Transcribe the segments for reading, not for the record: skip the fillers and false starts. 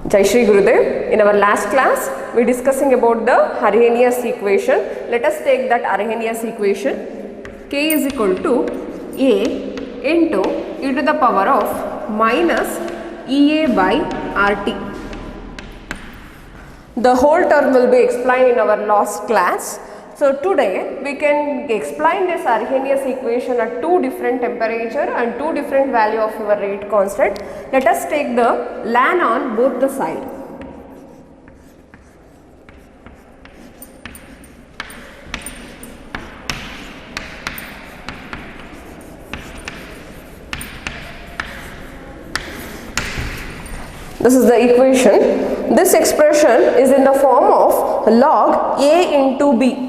Jai Shri Gurudev. In our last class, we are discussing about the Arrhenius equation. Let us take that Arrhenius equation. K is equal to A into e to the power of minus EA by RT. The whole term will be explained in our last class. So today we can explain this Arrhenius equation at two different temperature and two different value of your rate constant. Let us take the ln on both the side. This is the equation. This expression is in the form of log A into B.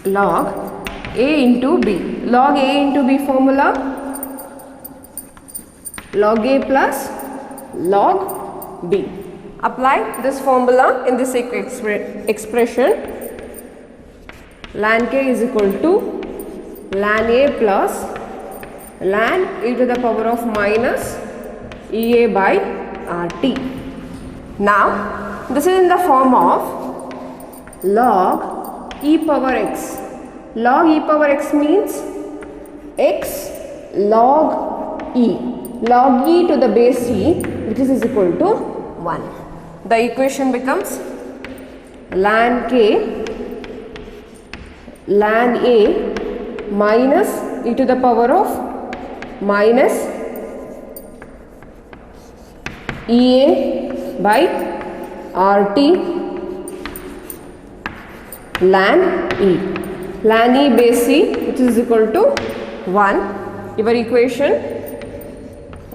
Log A into B. Log A into B formula, log A plus log B. Apply this formula in this expression. Ln K is equal to ln A plus ln e to the power of minus EA by RT. Now this is in the form of log e power x. Log e power x means x log e. Log e to the base e, which is equal to 1. The equation becomes ln k ln A minus e to the power of minus EA by RT ln E. Ln E base E, which is equal to 1. Your equation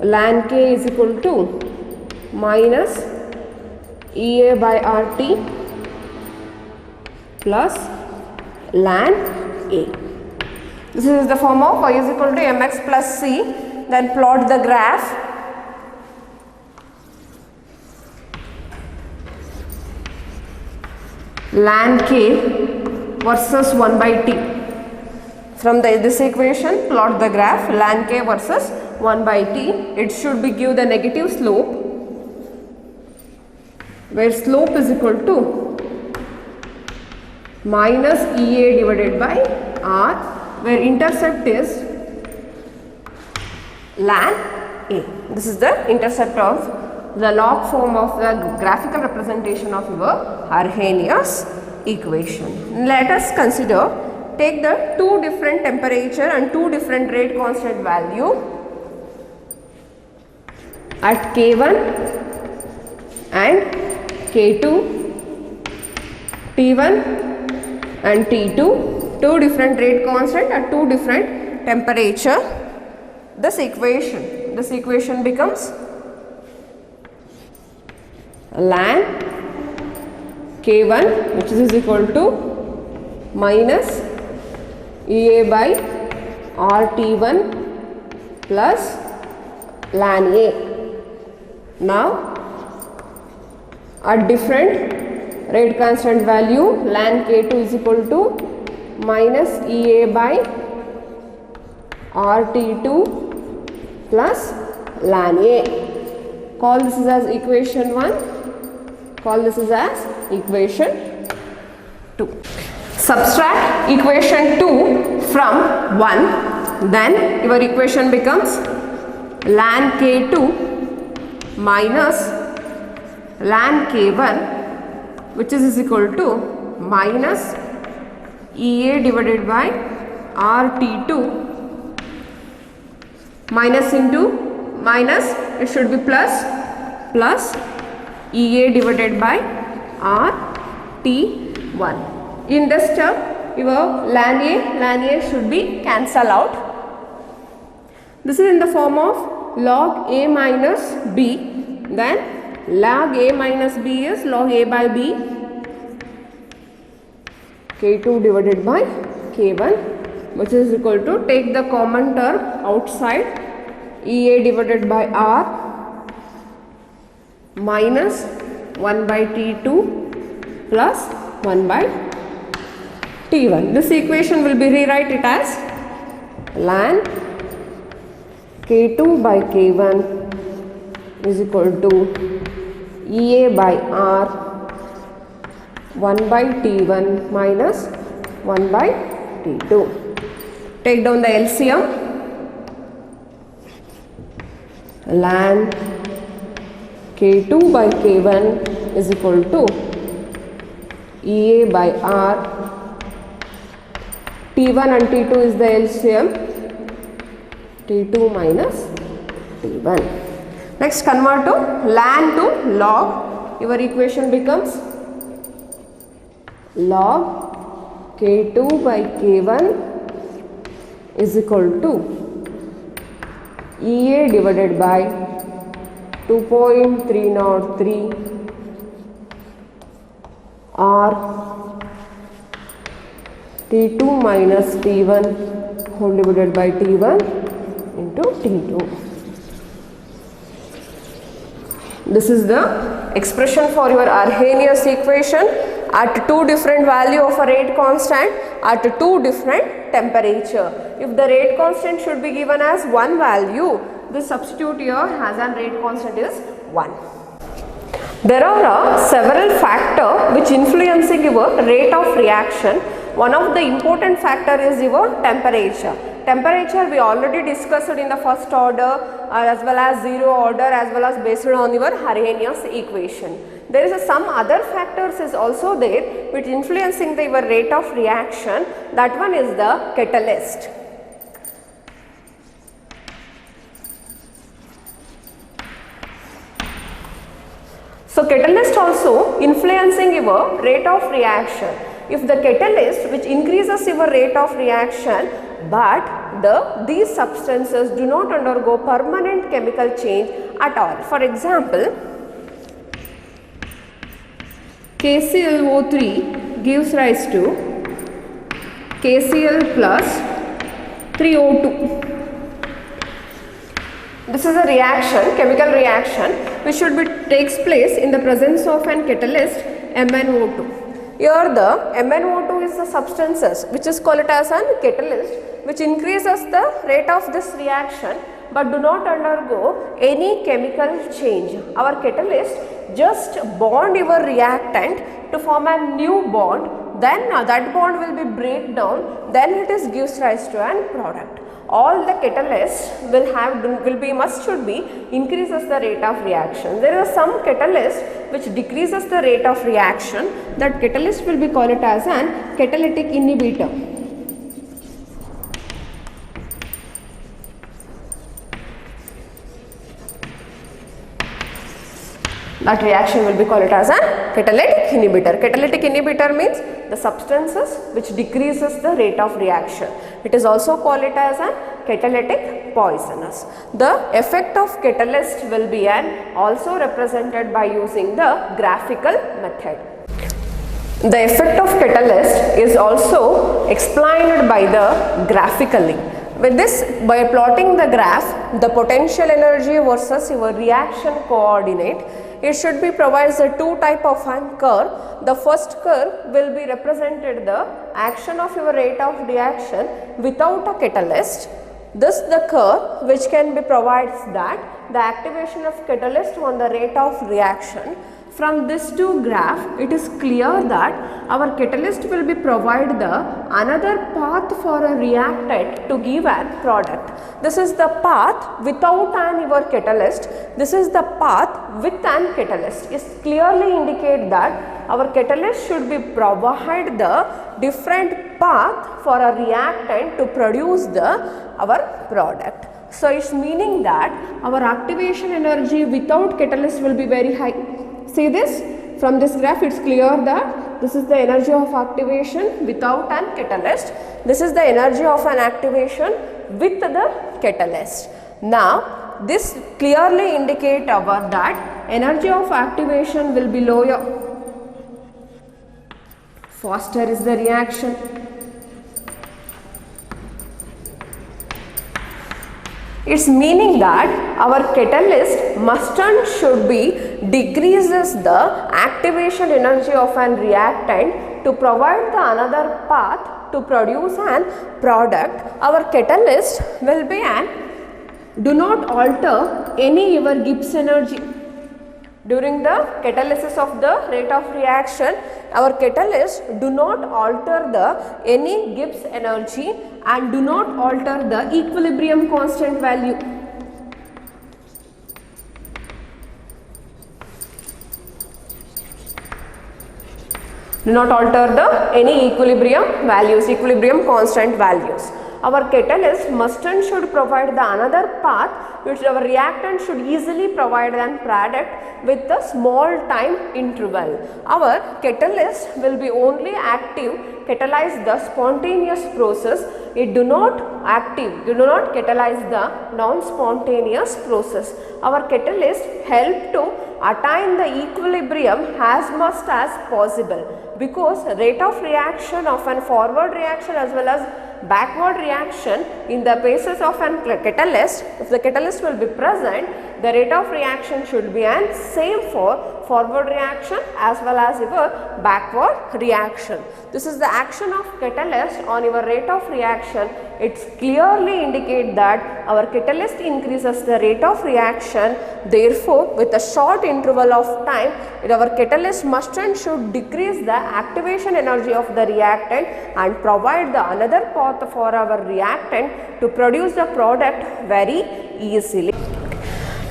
ln K is equal to minus EA by RT plus ln A. This is the form of y is equal to mx plus c. Then plot the graph. Ln K versus 1 by T. From this equation, plot the graph ln K versus 1 by T. It should be give the negative slope, where slope is equal to minus EA divided by R, where intercept is ln A. This is the intercept of the log form of the graphical representation of your Arrhenius equation. Let us consider, take the two different temperature and two different rate constant value at K1 and K2, T1 and T2, two different rate constant at two different temperature. This equation becomes ln K1, which is equal to minus EA by RT1 plus ln A. Now at different rate constant value, ln K2 is equal to minus EA by RT2 plus ln A. Call this as equation 1. Call this as equation 2. Subtract equation 2 from 1. Then your equation becomes ln K2 minus ln K1, which is equal to minus EA divided by RT2. Minus into minus, it should be plus EA divided by RT1. In this term, your ln A should be cancelled out. This is in the form of log A minus B. Then log A minus B is log A by B. K2 divided by K1, which is equal to, take the common term outside, EA divided by R minus 1 by T2 plus 1 by T1. This equation will be rewrite it as ln K2 by K1 is equal to EA by R 1 by T1 minus 1 by T2. Take down the LCM. Ln K2 by K1 is equal to EA by R. T1 and T2 is the LCM. T2 minus T1. Next, convert to ln to log. Your equation becomes log K2 by K1 is equal to EA divided by 2.303 R T2 minus T1 whole divided by T1 into T2. This is the expression for your Arrhenius equation at two different value of a rate constant at two different temperature. If the rate constant should be given as one value, the substitute here as a rate constant is 1. There are several factors which influencing your rate of reaction. One of the important factor is your temperature. Temperature we already discussed in the first order as well as zero order as well as based on your Arrhenius equation. There is some other factors is also there which influencing the your rate of reaction. That one is the catalyst. So catalyst also influencing your rate of reaction. If the catalyst which increases your rate of reaction, but these substances do not undergo permanent chemical change at all. For example, KClO3 gives rise to KCl plus 3O2. This is a reaction, chemical reaction, which should be takes place in the presence of an catalyst MnO2. Here the MnO2 is the substances which is called as an catalyst which increases the rate of this reaction but do not undergo any chemical change. Our catalyst just bond your reactant to form a new bond, then that bond will be break down, then it is gives rise to an product. All the catalysts should be increases the rate of reaction. There are some catalyst which decreases the rate of reaction. That catalyst will be called as an catalytic inhibitor. That reaction will be called as a catalytic inhibitor. Catalytic inhibitor means the substances which decreases the rate of reaction. It is also called it as a catalytic poisonous. The effect of catalyst will be also represented by using the graphical method. The effect of catalyst is also explained by the graphically. With this, by plotting the graph, the potential energy versus your reaction coordinate, it should be provides a two type of curve. The first curve will be represented the action of your rate of reaction without a catalyst. This the curve which can be provides that the activation of catalyst on the rate of reaction. From this two graph, it is clear that our catalyst will be provide the another path for a reactant to give a product. This is the path without your catalyst. This is the path with an catalyst. It clearly indicate that our catalyst should be provide the different path for a reactant to produce our product. So it's meaning that our activation energy without catalyst will be very high. See this, from this graph it's clear that this is the energy of activation without an catalyst. This is the energy of an activation with the catalyst. Now this clearly indicate our that energy of activation will be lower. Faster is the reaction. It's meaning that our catalyst must and should be decreases the activation energy of an reactant to provide the another path to produce an product. Our catalyst will be an do not alter any your Gibbs energy. During the catalysis of the rate of reaction, our catalyst do not alter the any Gibbs energy and do not alter the equilibrium constant value. Do not alter the any equilibrium values, equilibrium constant values. Our catalyst must and should provide the another path which our reactant should easily provide an product with a small time interval. Our catalyst will be only active, catalyze the spontaneous process. It do not catalyze the non-spontaneous process. Our catalyst help to attain the equilibrium as much as possible, because rate of reaction of an forward reaction as well as backward reaction in the basis of an catalyst, if the catalyst will be present, the rate of reaction should be an same for forward reaction as well as your backward reaction. This is the action of catalyst on your rate of reaction. It clearly indicates that our catalyst increases the rate of reaction. Therefore, with a short interval of time, our catalyst must and should decrease the activation energy of the reactant and provide the another path for our reactant to produce the product very easily.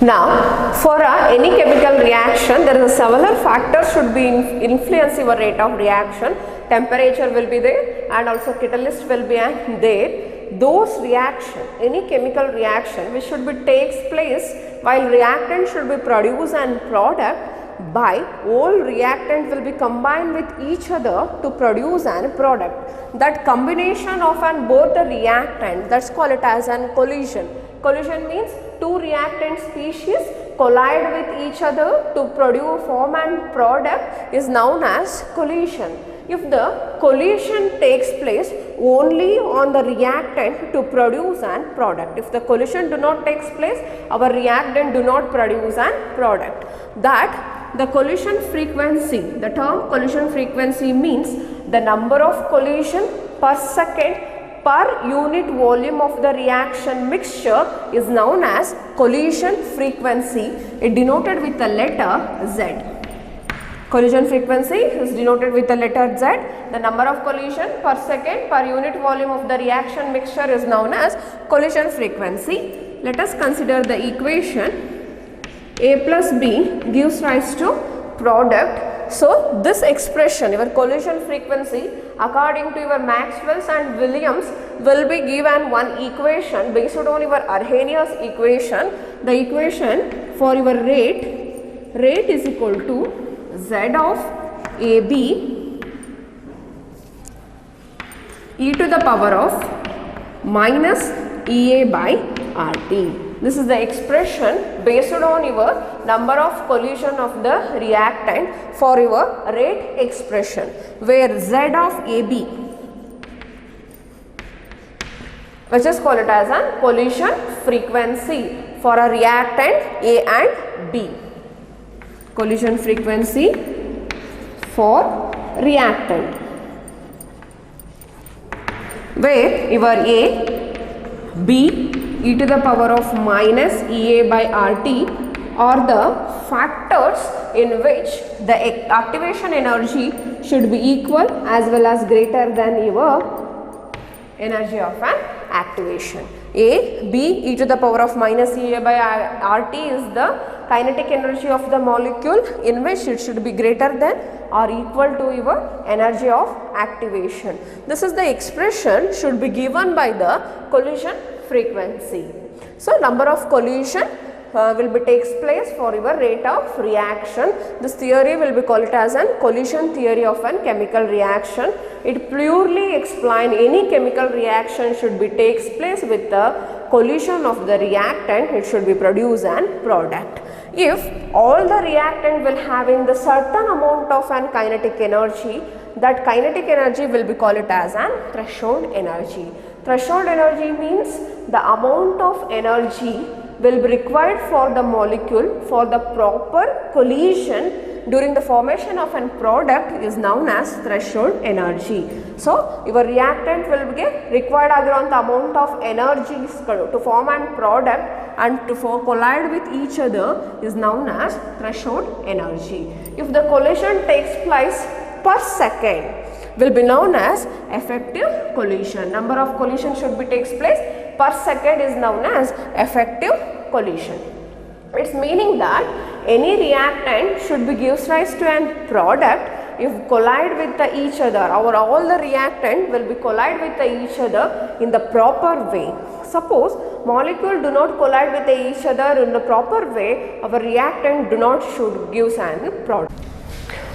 Now, for any chemical reaction, there is several factors should be influence your rate of reaction. Temperature will be there and also catalyst will be there. Those reaction, any chemical reaction which should be takes place while reactant should be produced and product, by all reactant will be combined with each other to produce an product. That combination of an both the reactant, that's called it as an collision. Collision means two reactant species collide with each other to produce form and product is known as collision. If the collision takes place only on the reactant to produce an product, if the collision do not takes place, our reactant do not produce an product. That the collision frequency, the term collision frequency means the number of collision per second per unit volume of the reaction mixture is known as collision frequency. It denoted with the letter Z. Collision frequency is denoted with the letter Z. The number of collision per second per unit volume of the reaction mixture is known as collision frequency. Let us consider the equation. A plus B gives rise to product. So, this expression, your collision frequency, according to your Maxwell's and Williams, will be given one equation based on your Arrhenius equation. The equation for your rate is equal to Z of AB e to the power of minus EA by RT. This is the expression based on your number of collision of the reactant for your rate expression, where Z of AB, which is called as a collision frequency for a reactant A and B. Collision frequency for reactant, where your A, B e to the power of minus EA by RT are the factors in which the activation energy should be equal as well as greater than your energy of an activation. A, B e to the power of minus EA by RT is the kinetic energy of the molecule in which it should be greater than or equal to your energy of activation. This is the expression should be given by the collision frequency. So, number of collision will be takes place for your rate of reaction. This theory will be called as an collision theory of an chemical reaction. It purely explain any chemical reaction should be takes place with the collision of the reactant, it should be produce an product. If all the reactant will having the certain amount of an kinetic energy, that kinetic energy will be called as an threshold energy. Threshold energy means the amount of energy will be required for the molecule for the proper collision during the formation of a product is known as threshold energy. So your reactant will be required amount of energies to form a product and to collide with each other is known as threshold energy. If the collision takes place per second will be known as effective collision. Number of collision should be takes place per second is known as effective collision. It's meaning that any reactant should be gives rise to a product if collide with each other, or all the reactant will be collide with each other in the proper way. Suppose molecule do not collide with each other in the proper way, our reactant do not should gives an product.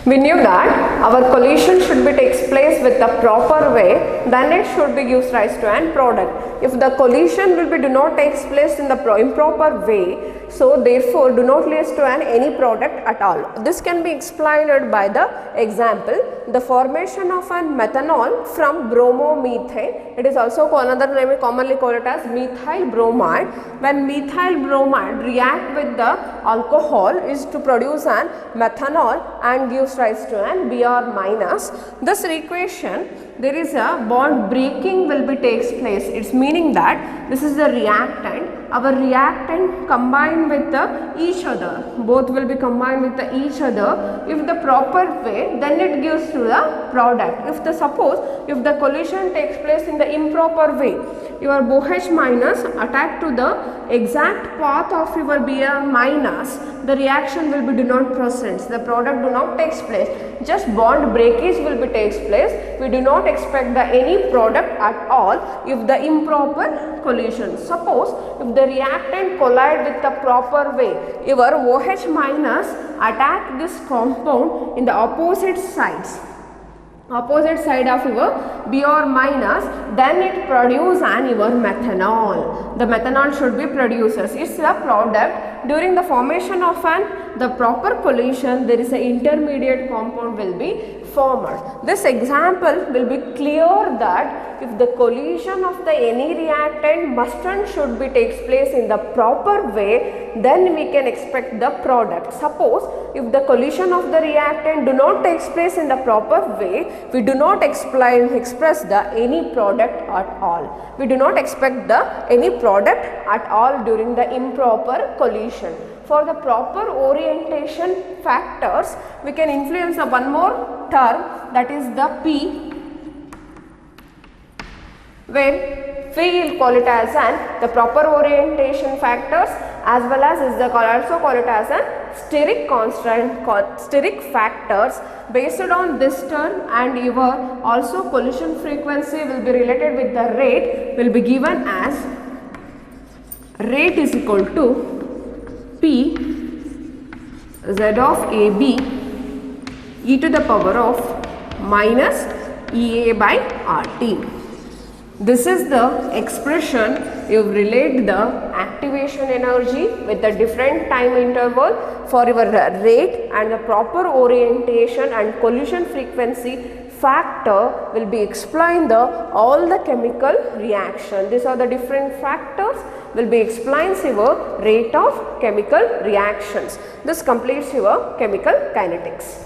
We knew that our collision should be takes place with the proper way, then it should be gives rise to an product. If the collision will be do not takes place in the improper way, so therefore do not lead to any product at all. This can be explained by the example, the formation of an methanol from bromomethane. It is also another name commonly called it as methyl bromide. When methyl bromide react with the alcohol is to produce an methanol and gives rise to an Br minus. This equation there is a bond breaking will be takes place. It's meaning that this is the reactant. Our reactant combine with each other. Both will be combined with each other. If the proper way, then it gives to the product. If the suppose if the collision takes place in the improper way, your BOH minus attack to the exact path of your Br minus, the reaction will be do not proceed. The product do not takes place. Just bond breakage will be takes place. We do not expect the any product at all if the improper collision. Suppose if the reactant collide with the proper way, your OH minus attack this compound in the opposite sides. Opposite side of your Br minus, then it produce an your methanol. The methanol should be produces. It's a product. During the formation of the proper collision, there is an intermediate compound will be formed. This example will be clear that if the collision of the any reactant must and should be takes place in the proper way, then we can expect the product. Suppose if the collision of the reactant do not takes place in the proper way, we do not express the any product at all. We do not expect the any product at all during the improper collision. For the proper orientation factors, we can influence one more term, that is the P, where we will call it as the proper orientation factors, as well as is the also call it as steric constant, steric factors. Based on this term and your also collision frequency will be related with the rate, will be given as rate is equal to P Z of AB e to the power of minus EA by RT. This is the expression you relate the activation energy with the different time interval for your rate, and the proper orientation and collision frequency factor will be explained the all the chemical reaction. These are the different factors will be explains your rate of chemical reactions. This completes your chemical kinetics.